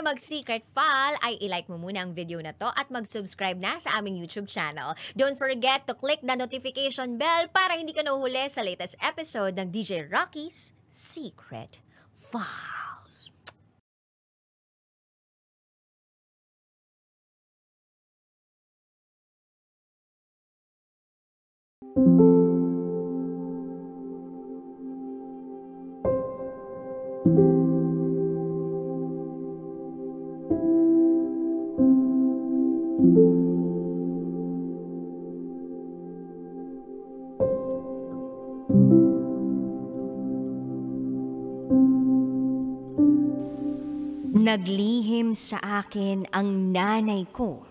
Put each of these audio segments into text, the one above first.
tayo mag-secret file, ay ilike mo muna ang video na to at mag-subscribe na sa aming YouTube channel. Don't forget to click the notification bell para hindi ka nahuhuli sa latest episode ng DJ Rocky's Secret Files. Naglihim sa akin ang nanay ko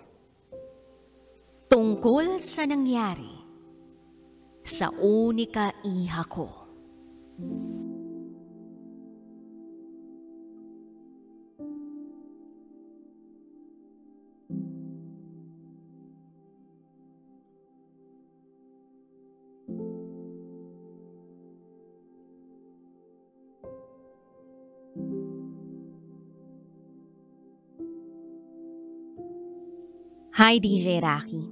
tungkol sa nangyari sa unika iha ko. Hi DJ Rocky.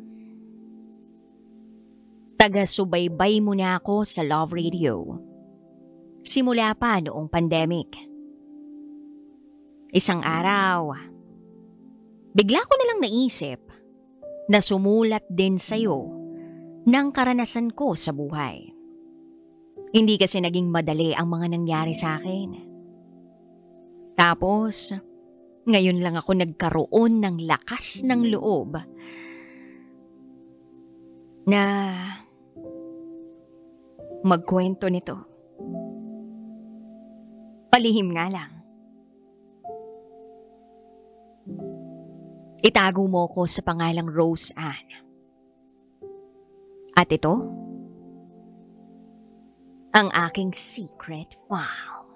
Taga-subaybay mo na ako sa Love Radio. Simula pa noong pandemic. Isang araw, bigla ko nalang naisip na sumulat din sa'yo ng karanasan ko sa buhay. Hindi kasi naging madali ang mga nangyari sa akin. Tapos, ngayon lang ako nagkaroon ng lakas ng loob na magkwento nito. Palihim nga lang. Itago mo ko sa pangalang Rose Ann. At ito, ang aking secret file.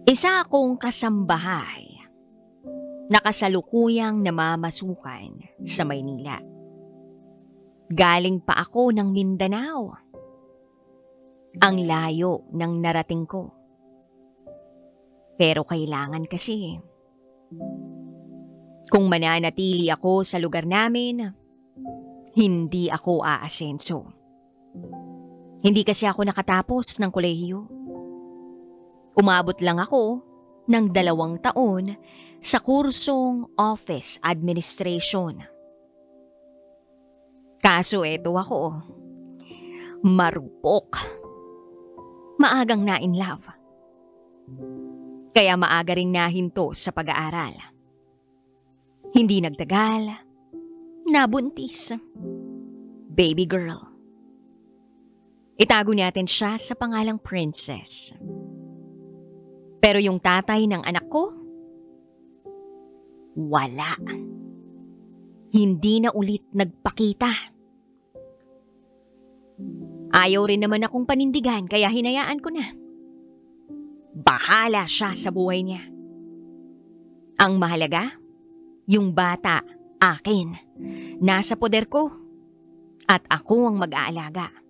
Isa akong kasambahay na kasalukuyang namamasukan sa Maynila. Galing pa ako ng Mindanao. Ang layo ng narating ko. Pero kailangan kasi. Kung mananatili ako sa lugar namin, hindi ako aasenso. Hindi kasi ako nakatapos ng kolehiyo. Umabot lang ako ng 2 taon sa kursong Office Administration. Kaso eto ako, marupok. Maagang na in love. Kaya maaga ring nahinto sa pag-aaral. Hindi nagtagal, nabuntis. Baby girl. Itago natin siya sa pangalang Princess. Pero yung tatay ng anak ko, wala. Hindi na ulit nagpakita. Ayaw rin naman akong panindigan kaya hinayaan ko na. Bahala siya sa buhay niya. Ang mahalaga, yung bata, akin. Nasa poder ko. At ako ang mag-aalaga.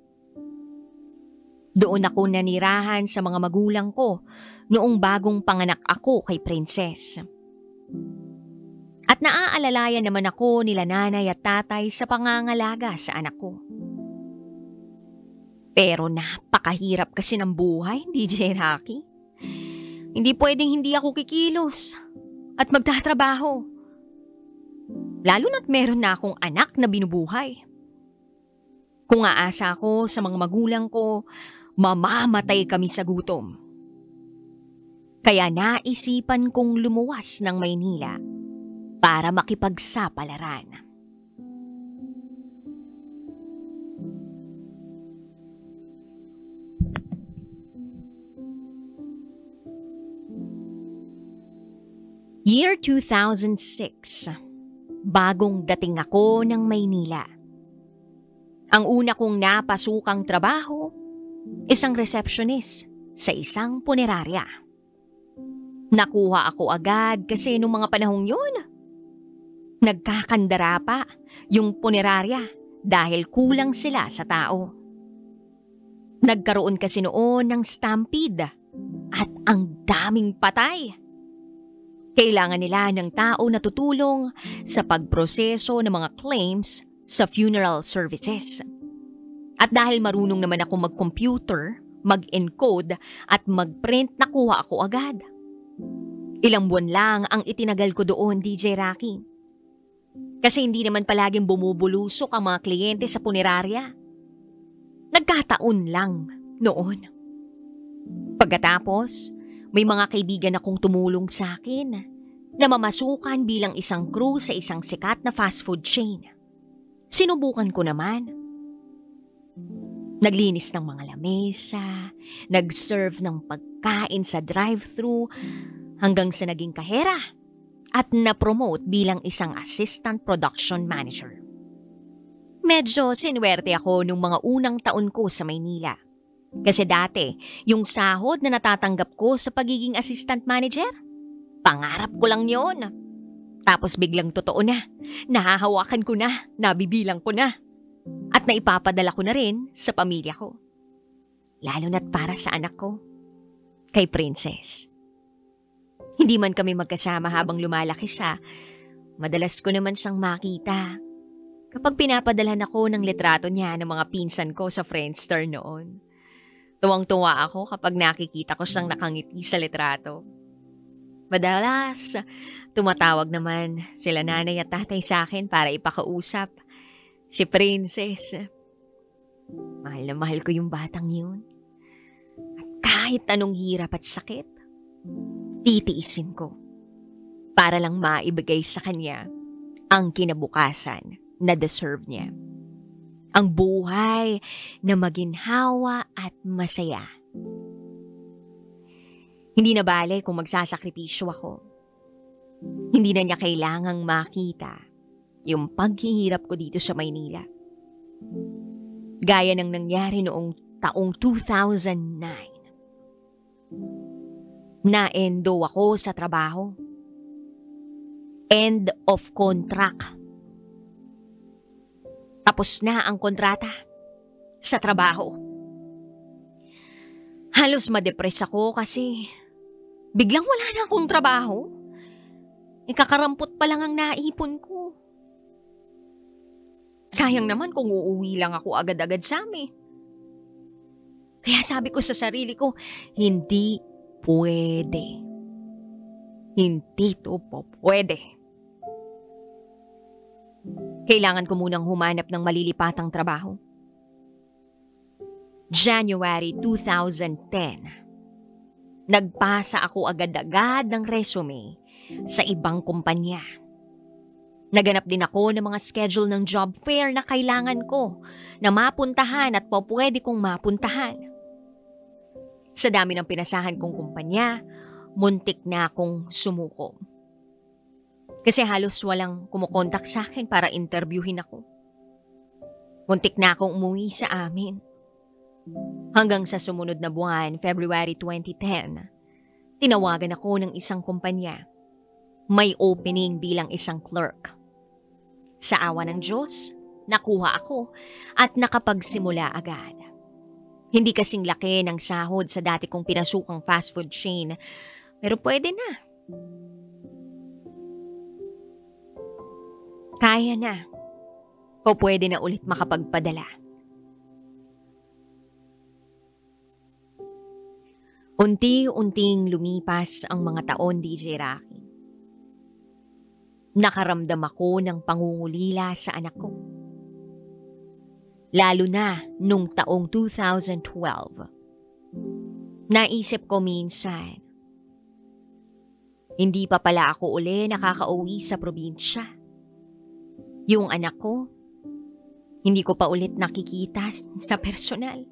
Doon ako nanirahan sa mga magulang ko noong bagong panganak ako kay Princess. At naaalalayan naman ako nila nanay at tatay sa pangangalaga sa anak ko. Pero napakahirap kasi ng buhay, DJ Rocky. Hindi pwedeng hindi ako kikilos at magtatrabaho. Lalo na't meron na akong anak na binubuhay. Kung aasa ako sa mga magulang ko, mamamatay kami sa gutom. Kaya naisipan kong lumuwas ng Maynila para makipagsapalaran. Year 2006, bagong dating ako ng Maynila. Ang una kong napasukang trabaho, isang receptionist sa isang punerarya. Nakuha ako agad kasi nung mga panahong yun, nagkakandara pa yung punerarya dahil kulang sila sa tao. Nagkaroon kasi noon ng stampede at ang daming patay. Kailangan nila ng tao na tutulong sa pagproseso ng mga claims sa funeral services. At dahil marunong naman ako mag-computer, mag-encode at mag-print, nakuha ako agad. Ilang buwan lang ang itinagal ko doon, DJ Rocky. Kasi hindi naman palaging bumubulusok ang mga kliyente sa punerarya. Nagkataon lang noon. Pagkatapos, may mga kaibigan akong tumulong sa akin na mamasukan bilang isang crew sa isang sikat na fast food chain. Sinubukan ko naman. Naglinis ng mga lamesa, nag-serve ng pagkain sa drive-thru, hanggang sa naging kahera at na-promote bilang isang assistant production manager. Medyo sinuwerte ako nung mga unang taon ko sa Maynila. Kasi dati, yung sahod na natatanggap ko sa pagiging assistant manager, pangarap ko lang yun. Tapos biglang totoo na, nahahawakan ko na, nabibilang ko na. At naipapadala ko na rin sa pamilya ko. Lalo na't para sa anak ko, kay Princess. Hindi man kami magkasama habang lumalaki siya, madalas ko naman siyang makita kapag pinapadalhan ako ng litrato niya ng mga pinsan ko sa Friendster noon. Tuwang-tuwa ako kapag nakikita ko siyang nakangiti sa litrato. Madalas, tumatawag naman sila nanay at tatay sa akin para ipakausap si Princess. Mahal na mahal ko yung batang yun. At kahit anong hirap at sakit, titiisin ko para lang maibigay sa kanya ang kinabukasan na deserve niya. Ang buhay na maginhawa at masaya. Hindi na bale kung magsasakripisyo ako. Hindi na niya kailangang makita yung paghihirap ko dito sa Maynila. Gaya ng nangyari noong taong 2009. Na-endo ako sa trabaho. End of contract. Tapos na ang kontrata sa trabaho. Halos madepress ako kasi biglang wala na akong trabaho. Ikakarampot pa lang ang naipon ko. Sayang naman kung uuwi lang ako agad-agad sa amin. Kaya sabi ko sa sarili ko, hindi pwede. Hindi to po pwede. Kailangan ko munang humanap ng malilipatang trabaho. January 2010. Nagpasa ako agad-agad ng resume sa ibang kumpanya. Naganap din ako ng mga schedule ng job fair na kailangan ko na mapuntahan at pwede kong mapuntahan. Sa dami ng pinasahan kong kumpanya, muntik na akong sumuko. Kasi halos walang kumukontak sa akin para interviewin ako. Muntik na akong umuwi sa amin. Hanggang sa sumunod na buwan, February 2010, tinawagan ako ng isang kumpanya. May opening bilang isang clerk. Sa awa ng Diyos, nakuha ako at nakapagsimula agad. Hindi kasing laki ng sahod sa dati kong pinasukang fast food chain, pero pwede na. Kaya na. O pwede na ulit makapagpadala. Unti-unting lumipas ang mga taon, DJ Rocky. Nakaramdam ako ng pangungulila sa anak ko. Lalo na nung taong 2012. Naisip ko minsan, hindi pa pala ako uli nakakauwi sa probinsya. Yung anak ko, hindi ko pa ulit nakikita sa personal.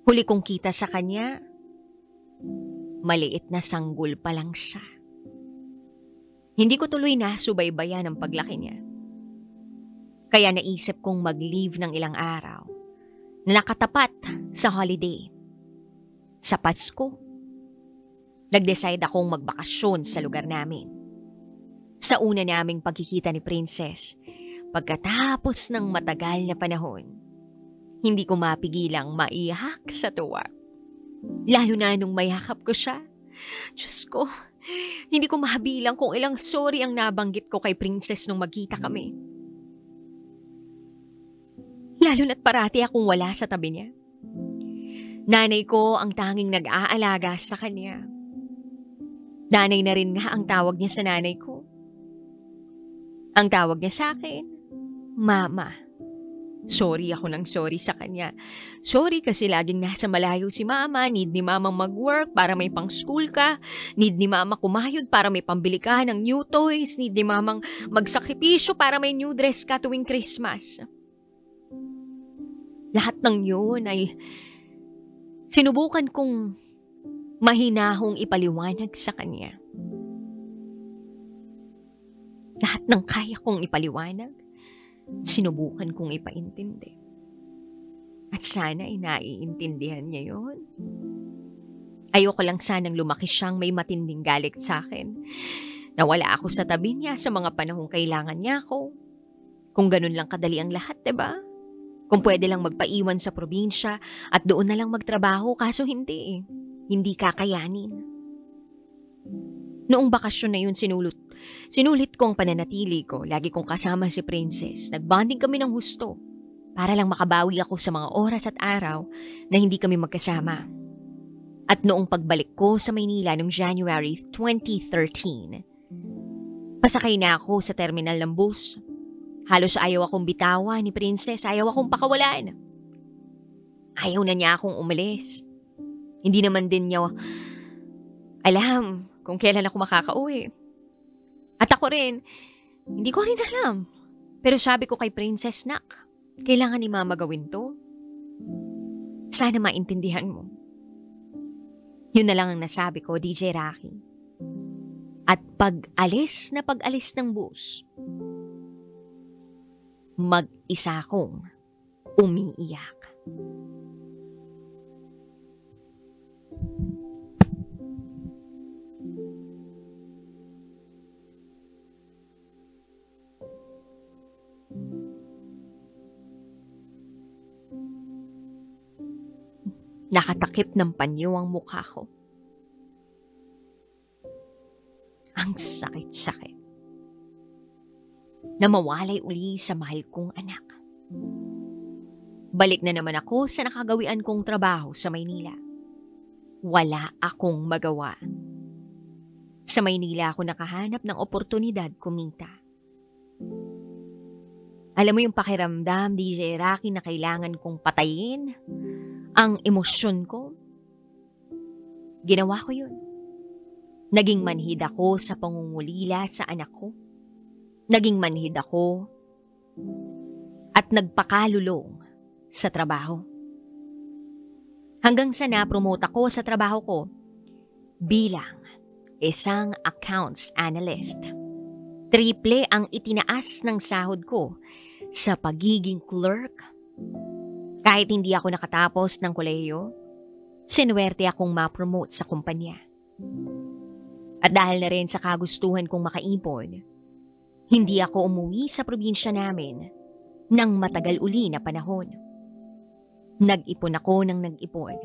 Huli kong kita sa kanya, maliit na sanggol pa lang siya. Hindi ko tuloy na subaybayan ang paglaki niya. Kaya naisip kong mag-leave ng ilang araw na nakatapat sa holiday. Sa Pasko, nag-decide akong magbakasyon sa lugar namin. Sa una naming pagkikita ni Princess, pagkatapos ng matagal na panahon, Hindi ko mapigilang maiyak sa tuwa. Lalo na nung mayakap ko siya. Diyos ko, hindi ko mabilang kung ilang sorry ang nabanggit ko kay Princess nung magkita kami. Lalo na't parati akong wala sa tabi niya. Nanay ko ang tanging nag-aalaga sa kanya. Nanay na rin nga ang tawag niya sa nanay ko. Ang tawag niya sa akin, Mama. Sorry ako ng sorry sa kanya. Sorry kasi laging nasa malayo si Mama, need ni Mamang mag-work para may pang-school ka, need ni Mama kumayod para may pambili ka ng new toys, need ni Mamang magsakripisyo para may new dress ka tuwing Christmas. Lahat ng yun ay sinubukan kong mahinahong ipaliwanag sa kanya. Lahat ng kaya kong ipaliwanag, sinubukan kong ipaintindi. At sana ay naiintindihan niya yun. Ayoko lang sanang lumaki siyang may matinding galit sa akin. Nawala ako sa tabi niya sa mga panahong kailangan niya ako. Kung ganun lang kadali ang lahat, diba? Kung pwede lang magpaiwan sa probinsya at doon na lang magtrabaho, kaso hindi eh. Hindi kakayanin. Noong bakasyon na yun sinulit ko ang pananatili ko. Lagi kong kasama si Princess. Nagbonding kami ng husto para lang makabawi ako sa mga oras at araw na hindi kami magkasama. At noong pagbalik ko sa Maynila noong January 2013, pasakay na ako sa terminal ng bus. Halos ayaw akong bitawan ni Princess, ayaw akong pakawalan. Ayaw na niya akong umalis. Hindi naman din niya alam kung kailan ako makakauwi. At ako rin, hindi ko rin alam. Pero sabi ko kay Princess, Nak, kailangan ni Mama gawin to. Sana maintindihan mo. Yun na lang ang nasabi ko, DJ Rocky. At pag-alis ng bus, mag-isa akong umiiyak. Nakatakip ng panyo ang mukha ko. Ang sakit-sakit. Na mawalay uli sa mahal kong anak. Balik na naman ako sa nakagawian kong trabaho sa Maynila. Wala akong magawa. Sa Maynila ako nakahanap ng oportunidad kumita. Alam mo yung pakiramdam, DJ Rocky, na kailangan kong patayin ang emosyon ko? Ginawa ko yun. Naging manhid ako sa pangungulila sa anak ko. Naging manhid ako at nagpakalulong sa trabaho. Hanggang sa na-promote ako sa trabaho ko bilang isang accounts analyst. Triple ang itinaas ng sahod ko sa pagiging clerk. Kahit hindi ako nakatapos ng kolehiyo, sinuwerte akong ma-promote sa kumpanya. At dahil na rin sa kagustuhan kong makaipon, hindi ako umuwi sa probinsya namin ng matagal uli na panahon. Nag-ipon ako ng nag-ipon.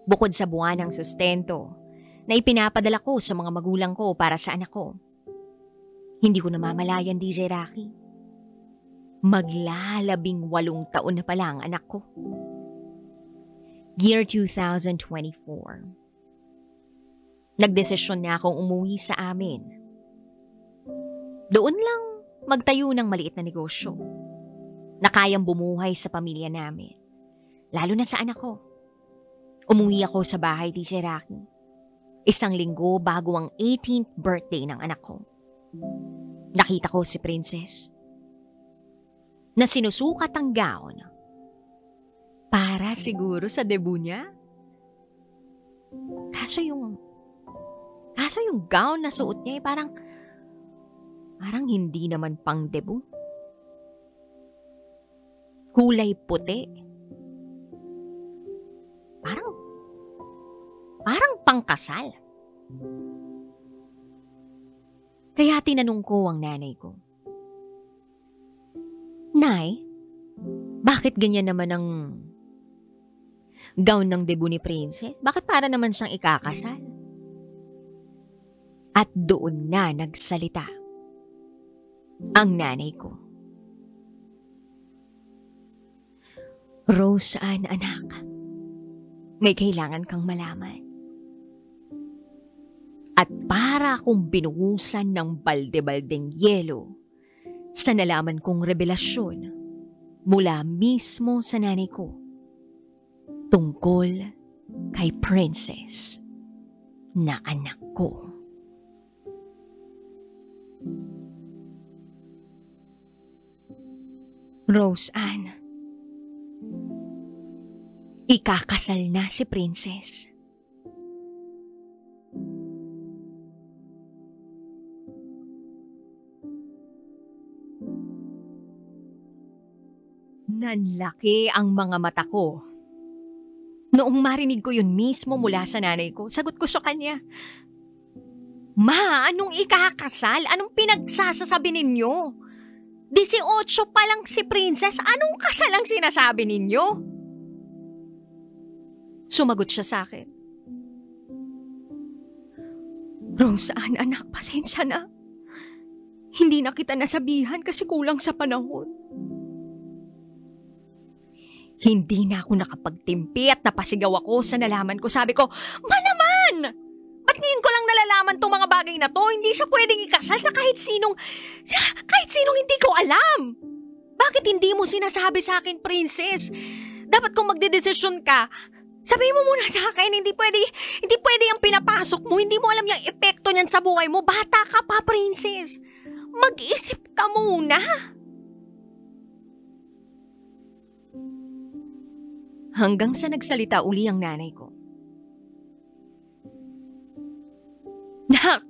Bukod sa buwan ng sustento na ipinapadala ko sa mga magulang ko para sa anak ko, hindi ko namamalayan, DJ Rocky. Maglalabing 8 taon na pala ang anak ko. Year 2024. Nagdesisyon na akong umuwi sa amin. Doon lang magtayo ng maliit na negosyo na kayang bumuhay sa pamilya namin, lalo na sa anak ko. Umuwi ako sa bahay, DJ Rocky, 1 linggo bago ang 18th birthday ng anak ko. Nakita ko si Princess na sinusukat ang gown para siguro sa debut niya. Kaso yung gown na suot niya parang hindi naman pang debut. Kulay puti. Parang pangkasal. Kaya tinanong ko ang nanay ko, Nay, Bakit ganyan naman ang gown ng debut ni Princess? Bakit para naman siyang ikakasal? At doon na nagsalita ang nanay ko. Rose Ann, anak, may kailangan kang malaman. At para akong binuhusan ng balde-baldeng yelo sa nalaman kong revelasyon mula mismo sa nanay ko tungkol kay Princess na anak ko. Rose Ann, ikakasal na si Princess. Nanlaki ang mga mata ko. Noong marinig ko yun mismo mula sa nanay ko, sagot ko sa kanya, "Ma, anong ikakasal? Anong pinagsasasabi ninyo? 18 pa lang si Princess, anong kasal ang sinasabi ninyo?" Sumagot siya sa akin, "Rose Ann, anak, pasensya na. Hindi na kita nasabihan kasi kulang sa panahon." Hindi na ako nakapagtimpi at napasigaw ako sa nalaman ko. Sabi ko, "Ma naman! Ba't ngayon ko lang nalalaman tong mga bagay na to? Hindi siya pwedeng ikasal sa kahit sinong hindi ko alam. Bakit hindi mo sinasabi sa akin, Princess? Dapat kung magdedesisyon ka, sabihin mo muna sa akin, hindi pwede yung pinapasok mo. Hindi mo alam yung epekto niyan sa buhay mo. Bata ka pa, Princess. Mag-isip ka muna." Hanggang sa nagsalita uli ang nanay ko. "Nak,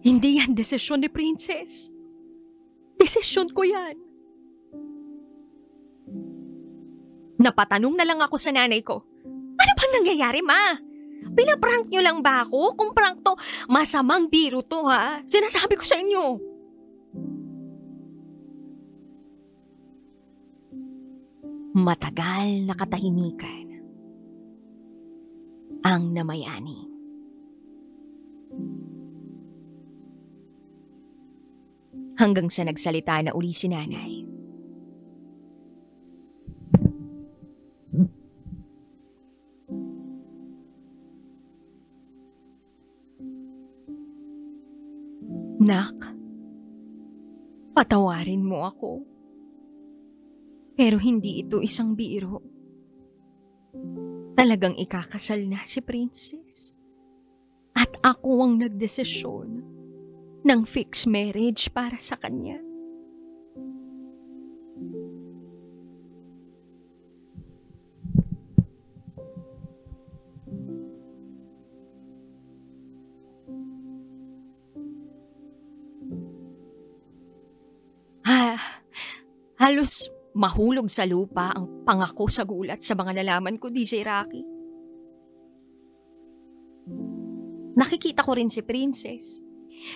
hindi yan desisyon ni Princess. Desisyon ko yan." Napatanong na lang ako sa nanay ko, "Ano bang nangyayari, ma? Pinaprank nyo lang ba ako? Kung prank to, masamang biro to, ha? Sinasabi ko sa inyo." Matagal na katahimikan ang namayani. Hanggang sa nagsalita na uli si nanay. "Nak, patawarin mo ako. Pero hindi ito isang biro. Talagang ikakasal na si Princess. At ako ang nagdesisyon ng fixed marriage para sa kanya." Halos mahulog sa lupa ang pangako sa gulat sa mga nalaman ko, DJ Rocky. Nakikita ko rin si Princess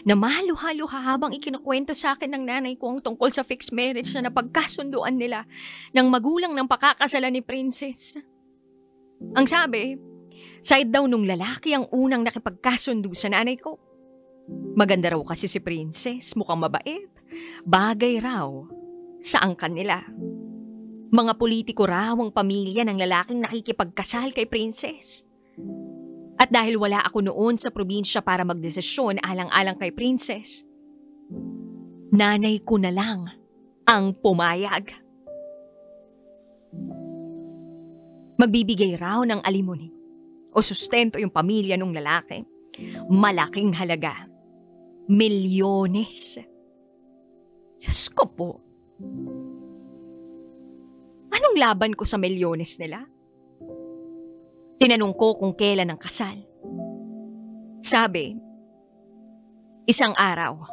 na maluha-luha habang ikinukwento sa akin ng nanay ko ang tungkol sa fixed marriage na napagkasunduan nila ng magulang ng pakakasalan ni Princess. Ang sabi, side daw nung lalaki ang unang nakipagkasundo sa nanay ko. Maganda raw kasi si Princess, mukhang mabait, bagay raw sa angkan nila. Mga politiko raw ang pamilya ng lalaking nakikipagkasal kay Princess. At dahil wala ako noon sa probinsya para magdesisyon alang-alang kay Princess, nanay ko na lang ang pumayag. Magbibigay raw ng alimony o sustento yung pamilya ng lalaki. Malaking halaga. Milyones. Diyos ko po. Anong laban ko sa milyones nila? Tinanong ko kung kailan ang kasal. Sabi, isang araw,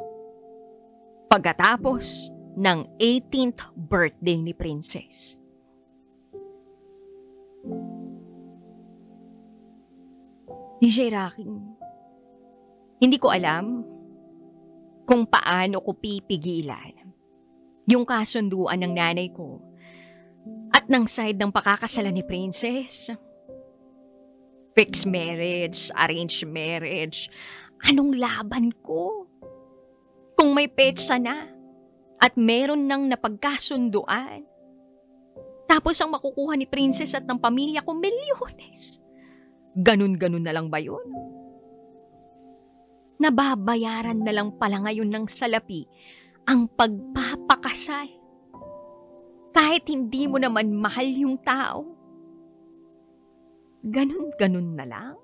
pagkatapos ng 18th birthday ni Princess. DJ Rocky, hindi ko alam kung paano ko pipigilan yung kasunduan ng nanay ko At ng side ng pakakasalan ni Princess, fixed marriage, arranged marriage, anong laban ko? Kung may petsa na at meron nang napagkasunduan, tapos ang makukuha ni Princess at ng pamilya ko milyones. Ganun-ganun na lang ba yun? Nababayaran na lang pala ngayon ng salapi ang pagpapakasal. Kahit hindi mo naman mahal yung tao. Ganun-ganun na lang?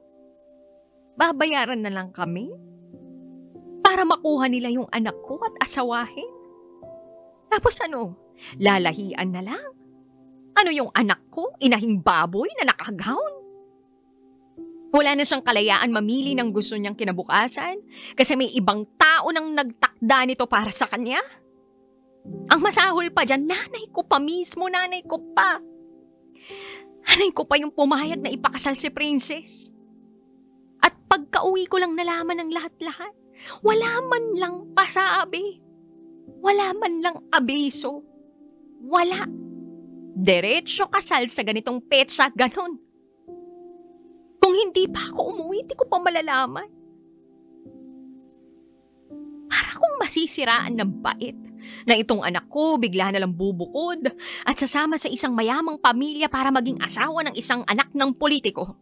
Babayaran na lang kami? Para makuha nila yung anak ko at asawahin? Tapos ano, lalahian na lang? Ano yung anak ko, inahing baboy na nakagown? Wala na siyang kalayaan mamili ng gusto niyang kinabukasan kasi may ibang tao nang nagtakda nito para sa kanya? Ang masahol pa dyan, nanay ko pa mismo, nanay ko pa. Nanay ko pa yung pumayag na ipakasal si Princess. At pagka-uwi ko lang nalaman ng lahat-lahat, wala man lang pasabi. Wala man lang abiso. Wala. Diretso kasal sa ganitong petsa, ganon. Kung hindi pa ako umuwi, di ko pa malalaman. Para kong masisiraan ng bait na itong anak ko bigla na lang bubukod at sasama sa isang mayamang pamilya para maging asawa ng isang anak ng politiko.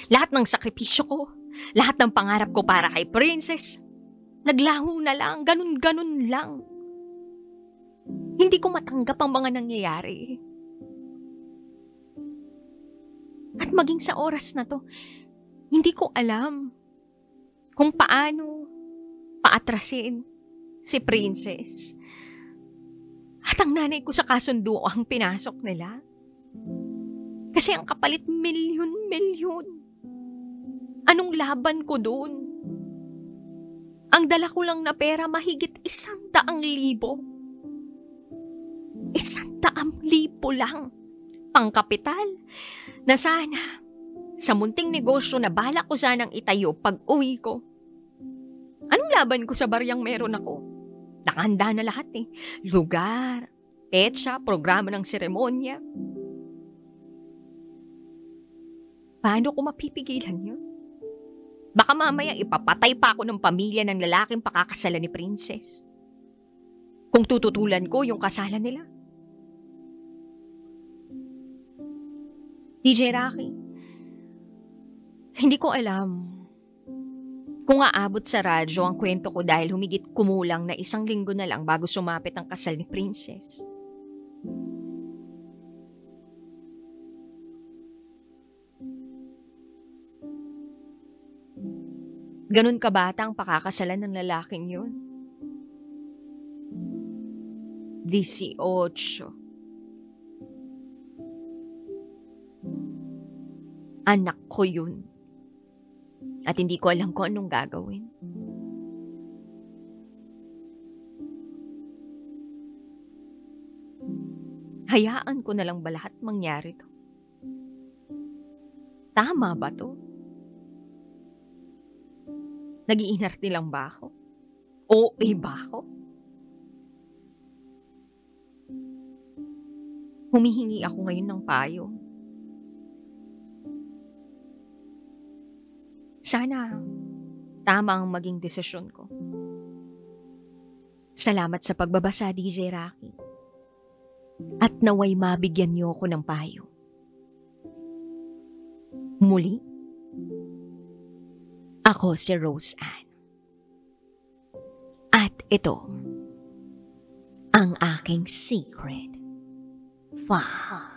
Lahat ng sakripisyo ko, lahat ng pangarap ko para kay Princess, naglaho na lang, ganun-ganun lang. Hindi ko matanggap ang mga nangyayari. At maging sa oras na to, hindi ko alam kung paano paatrasin si Princess. At ang nanay ko sa kasundo ang pinasok nila. Kasi ang kapalit milyon-milyon. Anong laban ko doon? Ang dala ko lang na pera mahigit 100,000. 100,000 lang. Pangkapital na sana sa munting negosyo na balak ko sanang itayo pag uwi ko. Anong laban ko sa baryang meron ako? Nakahanda na lahat eh. Lugar, petsa, programa ng seremonya. Paano ko mapipigilan yun? Baka mamaya ipapatay pa ako ng pamilya ng lalaking pakakasalan ni Princess. Kung tututulan ko yung kasalan nila. DJ Rocky, hindi ko alam kung aabot sa radyo ang kwento ko dahil humigit kumulang na 1 linggo na lang bago sumapit ang kasal ni Princess. Ganun kabata ang pakakasalan ng lalaking yun. 18. Anak ko yun. At hindi ko alam kung anong gagawin. Hayaan ko na lang ba lahat mangyari to? Tama ba to? Nag-iinarte lang ba ako? OA ba ako? Humihingi ako ngayon ng payo. Sana tama ang maging desisyon ko. Salamat sa pagbabasa, DJ Rocky. At naway mabigyan niyo ako ng payo. Muli, ako si Rose Ann. At ito, ang aking secret file.